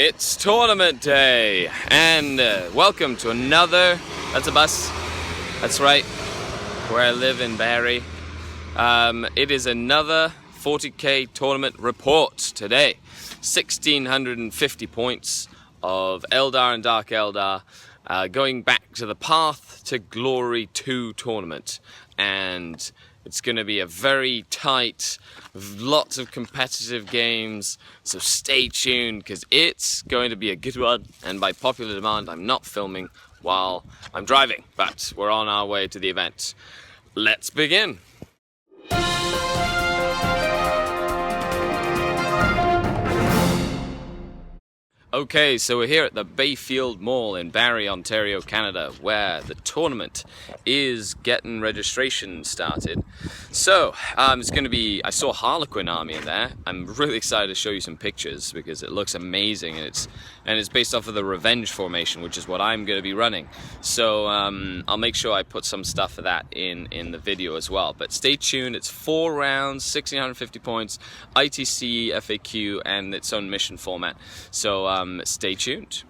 It's tournament day, and welcome to another, that's a bus, that's right, where I live in Barrie. It is another 40k tournament report today. 1650 points of Eldar and Dark Eldar, going back to the Path to Glory 2 tournament. And it's going to be a very tight, lots of competitive games, so stay tuned because it's going to be a good one. And by popular demand, I'm not filming while I'm driving, but we're on our way to the event. Let's begin. Okay, so we're here at the Bayfield Mall in Barrie, Ontario, Canada, where the tournament is getting registration started. So, it's going to be, I saw Harlequin Army in there. I'm really excited to show you some pictures because it looks amazing, and it's based off of the Revenge formation, which is what I'm going to be running. So, I'll make sure I put some stuff of that in the video as well. But stay tuned, it's 4 rounds, 1650 points, ITC, FAQ, and its own mission format. So, stay tuned.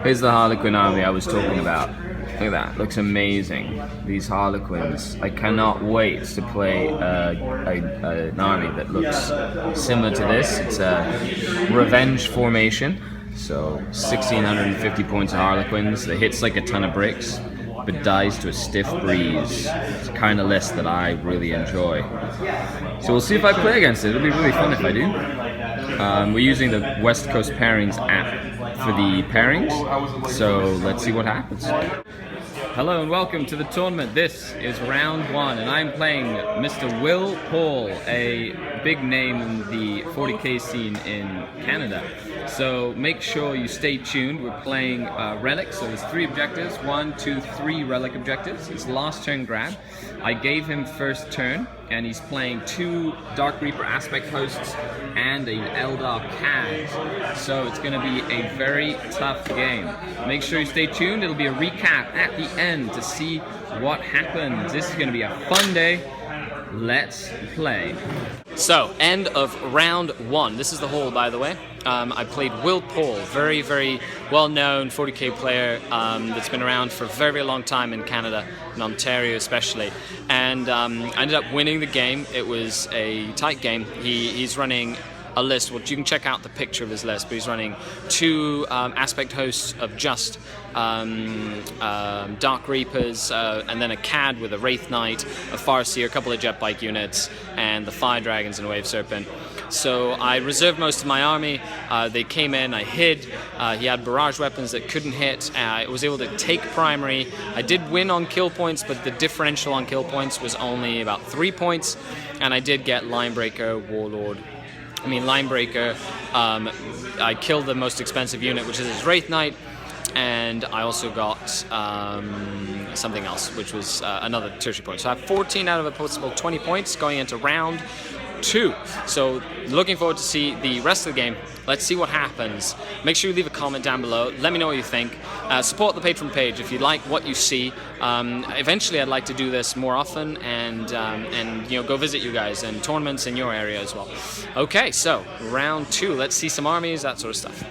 Here's the Harlequin Army I was talking about. Look at that, looks amazing. These Harlequins. I cannot wait to play an army that looks similar to this. It's a Revenge formation. So 1650 points of Harlequins. That hits like a ton of bricks, but dies to a stiff breeze. It's the kind of list that I really enjoy. So we'll see if I play against it. It'll be really fun if I do. We're using the West Coast Pairings app for the pairings, so let's see what happens. Hello and welcome to the tournament. This is round 1 and I'm playing Mr. Will Paul, a big name in the 40k scene in Canada. So make sure you stay tuned. We're playing relics, so there's 3 objectives, 1, 2, 3 relic objectives. It's last turn grab. I gave him first turn and he's playing 2 Dark Reaper aspect hosts and an Eldar CAD. So it's going to be a very tough game. Make sure you stay tuned. It'll be a recap at the end to see what happens. This is going to be a fun day. Let's play. So, end of round 1. This is the hall, by the way. I played Will Paul, very, very well-known 40k player that's been around for a very, very long time in Canada, in Ontario especially. And I ended up winning the game. It was a tight game. He's running a list, well, you can check out the picture of his list, but he's running 2 aspect hosts of just Dark Reapers, and then a CAD with a Wraith Knight, a Farseer, a couple of Jet Bike units, and the Fire Dragons and a Wave Serpent. So I reserved most of my army. They came in, I hid. He had barrage weapons that couldn't hit. I was able to take primary. I did win on kill points, but the differential on kill points was only about 3 points, and I did get Linebreaker, Linebreaker, I killed the most expensive unit, which is his Wraith Knight, and I also got something else, which was another tertiary point. So I have 14 out of a possible 20 points going into round 2. So looking forward to see the rest of the game. Let's see what happens. Make sure you leave a comment down below. Let me know what you think. Support the Patreon page if you like what you see. Eventually I'd like to do this more often and go visit you guys and tournaments in your area as well. Okay, so round 2. Let's see some armies, that sort of stuff.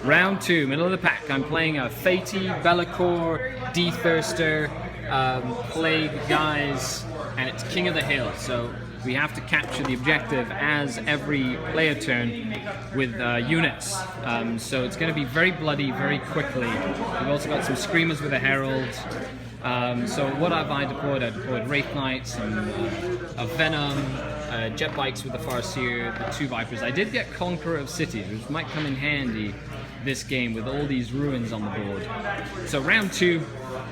Round 2, middle of the pack. I'm playing a Fatey, Be'lakor, Deethirster, Plague guys, and it's King of the Hill. So we have to capture the objective as every player turn with units. So it's going to be very bloody very quickly. We've also got some Screamers with a Herald. So what have I deployed? I deployed Wraith Knights and a Venom, Jet Bikes with the Farseer, the 2 Vipers. I did get Conqueror of Cities, which might come in handy this game with all these ruins on the board. So round 2,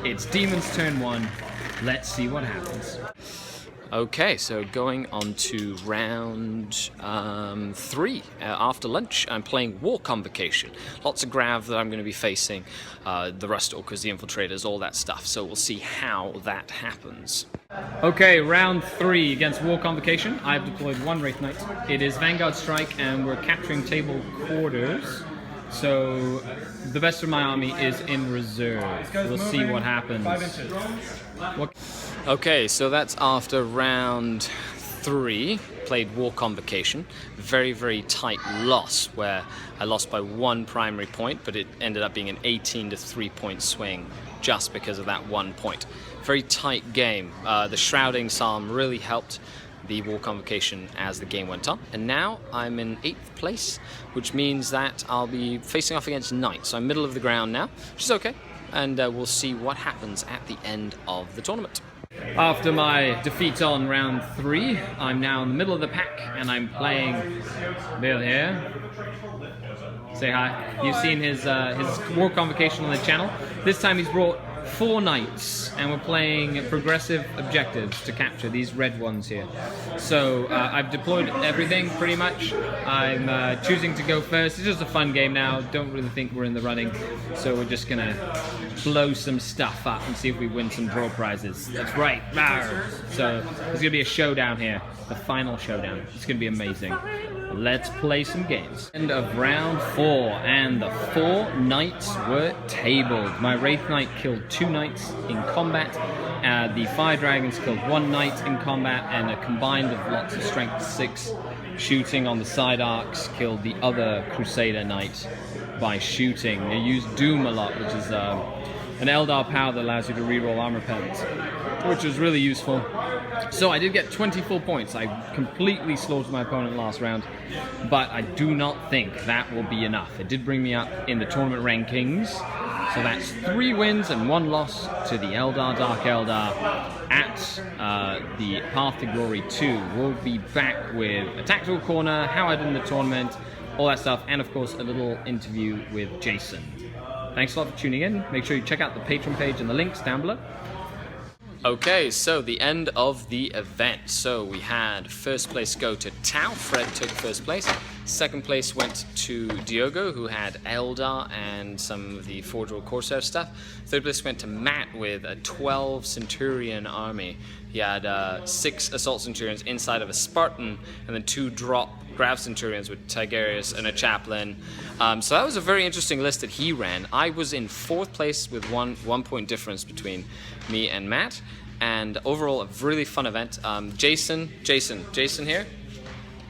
it's Demons turn 1. Let's see what happens. Okay, so going on to round 3. After lunch, I'm playing War Convocation. Lots of grav that I'm going to be facing, the Rust Orcas, the Infiltrators, all that stuff. So we'll see how that happens. Okay, round 3 against War Convocation. I've deployed 1 Wraith Knight. It is Vanguard Strike, and we're capturing table quarters. So the best of my army is in reserve. We'll see what happens. Okay, so that's after round 3. played War Convocation. Very, very tight loss where I lost by 1 primary point, but it ended up being an 18 to 3 point swing just because of that 1 point. Very tight game. The Shrouding Psalm really helped the War Convocation as the game went on. And now I'm in 8th place, which means that I'll be facing off against Knight. So I'm middle of the ground now, which is okay. And we'll see what happens at the end of the tournament. After my defeat on round 3, I'm now in the middle of the pack, and I'm playing Bill here. Say hi. You've seen his War Convocation on the channel. This time he's brought 4 knights, and we're playing progressive objectives to capture these red ones here. So I've deployed everything pretty much. I'm choosing to go first. It's just a fun game now. Don't really think we're in the running, so we're just gonna blow some stuff up and see if we win some draw prizes. That's right. So there's gonna be a showdown here, the final showdown. It's gonna be amazing. Let's play some games. End of round 4, and the 4 knights were tabled. My Wraith Knight killed 2 knights in combat. The Fire Dragons killed 1 knight in combat, and a combined of lots of strength 6 shooting on the side arcs killed the other Crusader Knight by shooting. They used Doom a lot, which is an Eldar power that allows you to reroll armor penalties, which was really useful. So I did get 24 points. I completely slaughtered my opponent last round, but I do not think that will be enough. It did bring me up in the tournament rankings, so that's 3 wins and 1 loss to the Eldar, Dark Eldar, at the Path to Glory 2. We'll be back with a tactical corner, how I did in the tournament, all that stuff, and of course a little interview with Jason. Thanks a lot for tuning in. Make sure you check out the Patreon page and the links down below. Okay, so the end of the event. So we had first place go to Tau. Fred took first place. Second place went to Diogo, who had Eldar and some of the Forge World Corsair stuff. Third place went to Matt with a 12 Centurion army. He had 6 Assault Centurions inside of a Spartan, and then 2 drop Grav Centurions with Tigerius and a Chaplain. So that was a very interesting list that he ran. I was in 4th place with one point difference between me and Matt, and overall a really fun event. Jason here.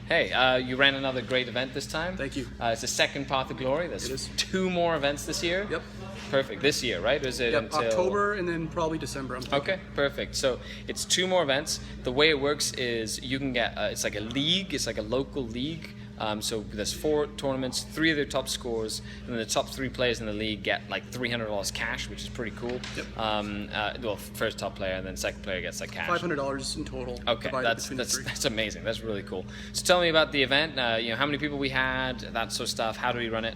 Hey, you ran another great event this time. Thank you. It's the second Path of Glory. There's 2 more events this year. Yep. Perfect. This year, right? Or is it until October and then probably December. Okay, perfect. So it's 2 more events. The way it works is you can get it's like a league. It's like a local league. So there's 4 tournaments, 3 of their top scores, and then the top 3 players in the league get like $300 cash, which is pretty cool. Yep. Well, first top player, and then second player gets like cash. $500 in total. Okay, that's amazing. That's really cool. So tell me about the event. You know, how many people we had, that sort of stuff. How do we run it?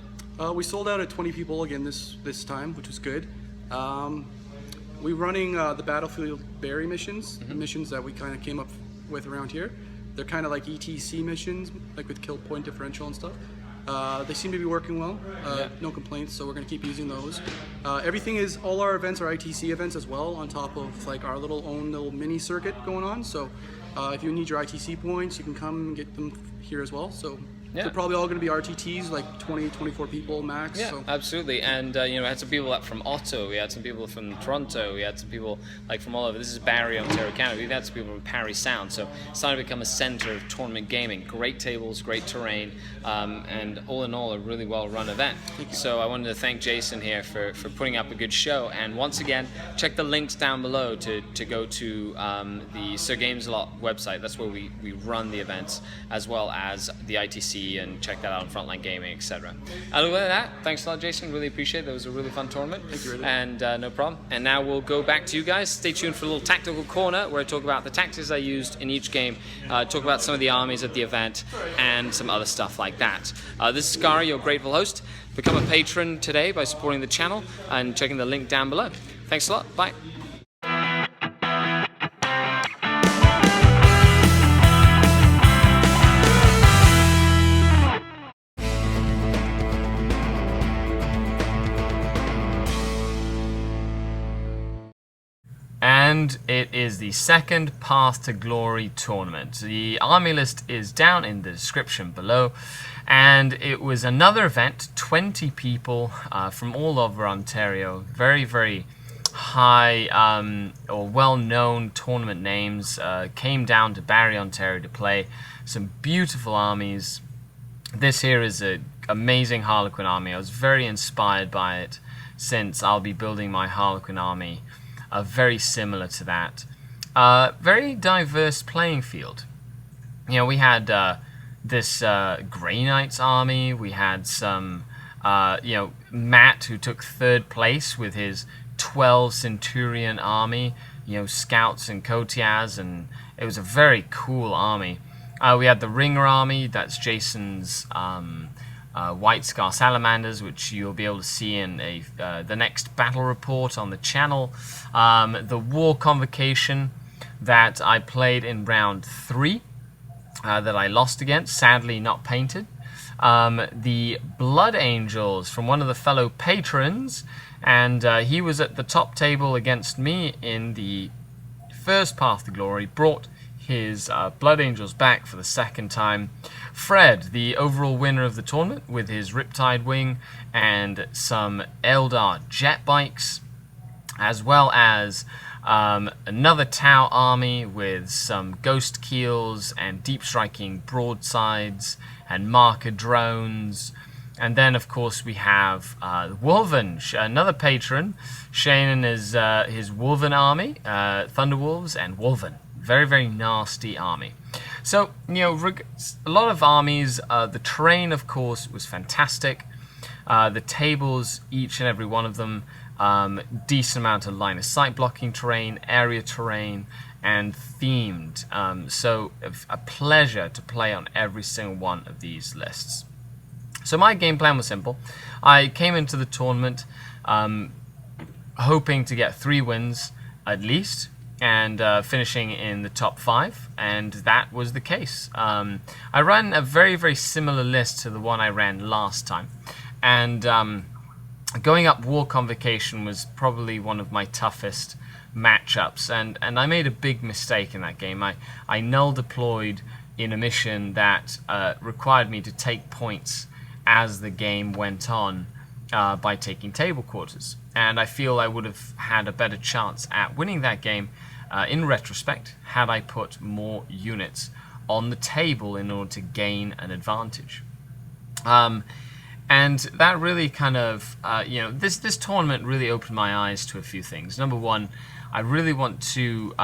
We sold out at 20 people again this time, which was good. We're running the Battlefield Berry missions, the missions that we kind of came up with around here. They're kind of like ETC missions, like with kill point differential and stuff. They seem to be working well. No complaints, so we're going to keep using those. All our events are ITC events as well, on top of like our own little mini circuit going on. So if you need your ITC points, you can come and get them here as well. So they're probably all going to be RTTs, like 20, 24 people max. Yeah, so. Absolutely. And you know, we had some people up from Otto, we had some people from Toronto, we had some people like from all over. This is Barrie, Ontario, Canada. We've had some people from Parry Sound. So it's starting to become a center of tournament gaming. Great tables, great terrain, and all in all, a really well-run event. So I wanted to thank Jason here for putting up a good show. And once again, check the links down below to go to the Sir Games a Lot website. That's where we run the events, as well as the ITC, and check that out on Frontline Gaming, etc. Other than that, thanks a lot, Jason. Really appreciate it. That was a really fun tournament. Thank you, and no problem. And now we'll go back to you guys. Stay tuned for a little tactical corner where I talk about the tactics I used in each game, talk about some of the armies at the event, and some other stuff like that. This is Skari, your grateful host. Become a patron today by supporting the channel and checking the link down below. Thanks a lot. Bye. And it is the second Path to Glory tournament. The army list is down in the description below, and it was another event, 20 people from all over Ontario, very, very high or well-known tournament names came down to Barrie, Ontario to play. some beautiful armies. This here is an amazing Harlequin army. I was very inspired by it, since I'll be building my Harlequin army very similar to that. Very diverse playing field. You know, we had this Grey Knights army. We had some, you know, Matt, who took 3rd place with his 12 Centurion army, you know, scouts and cotias, and it was a very cool army. We had the Ringer army, that's Jason's White Scar Salamanders, which you'll be able to see in the next battle report on the channel. The War Convocation that I played in round 3, that I lost against, sadly not painted. The Blood Angels from one of the fellow patrons, and he was at the top table against me in the first Path to Glory, brought his Blood Angels back for the 2nd time. Fred, the overall winner of the tournament, with his Riptide Wing and some Eldar jet bikes, as well as another Tau army with some Ghost Keels and deep striking broadsides and marker drones. And then, of course, we have Wolven, another patron, Shane and his Wolven army, Thunderwolves and Wolven. Very, very nasty army. So, you know, a lot of armies. The terrain, of course, was fantastic. The tables, each and every one of them, decent amount of line of sight blocking terrain, area terrain, and themed. So, a pleasure to play on every single one of these lists. So my game plan was simple. I came into the tournament hoping to get 3 wins at least, and finishing in the top 5, and that was the case. I ran a very, very similar list to the one I ran last time, and going up War Convocation was probably one of my toughest matchups, and I made a big mistake in that game. I null deployed in a mission that required me to take points as the game went on by taking table quarters, and I feel I would have had a better chance at winning that game in retrospect had I put more units on the table in order to gain an advantage. And that really kind of, you know, this tournament really opened my eyes to a few things. Number one, I really want to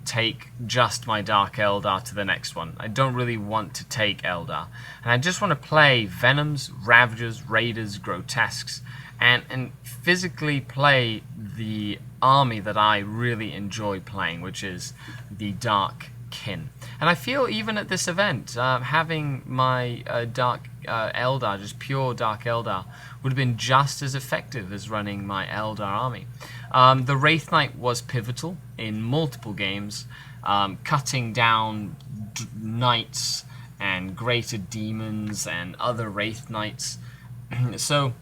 take just my Dark Eldar to the next one. I don't really want to take Eldar. And I just want to play Venoms, Ravagers, Raiders, Grotesques, and physically play the army that I really enjoy playing, which is the Dark Kin. And I feel even at this event, having my Dark Eldar, just pure Dark Eldar, would have been just as effective as running my Eldar army. The Wraith Knight was pivotal in multiple games, cutting down knights and greater demons and other Wraith Knights. So,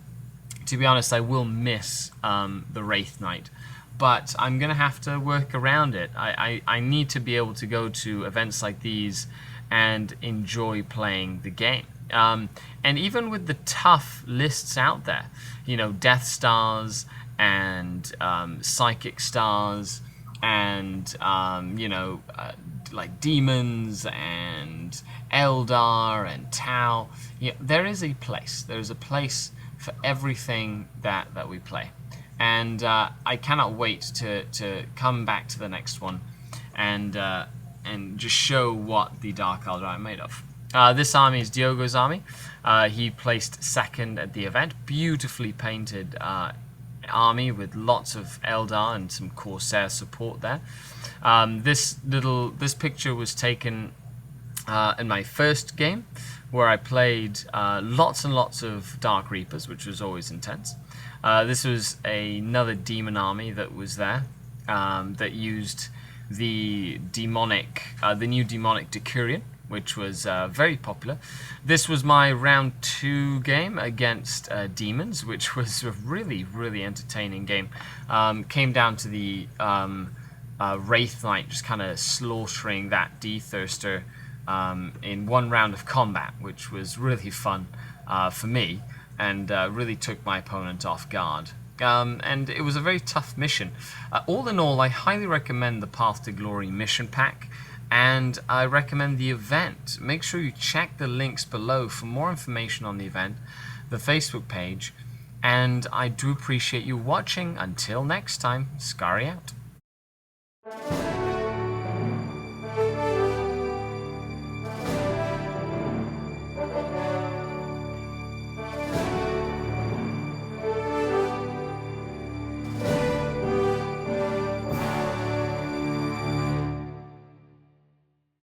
to be honest, I will miss the Wraith Knight, but I'm going to have to work around it. I need to be able to go to events like these and enjoy playing the game. And even with the tough lists out there, you know, Death Stars and Psychic Stars and, you know, like Demons and Eldar and Tau, you know, there is a place. There is a place for everything that we play. And I cannot wait to come back to the next one and just show what the Dark Eldar are made of. This army is Diogo's army. He placed second at the event. Beautifully painted army with lots of Eldar and some Corsair support there. This picture was taken in my first game, where I played lots and lots of Dark Reapers, which was always intense. This was another demon army that was there, that used the new demonic Decurion, which was very popular. This was my round 2 game against demons, which was a really, really entertaining game. Came down to the Wraith Knight just kind of slaughtering that D-Thirster in one round of combat, which was really fun for me, and really took my opponent off guard. And it was a very tough mission. All in all, I highly recommend the Path to Glory mission pack. and I recommend the event. Make sure you check the links below for more information on the event, the Facebook page, and I do appreciate you watching. Until next time, Scary out.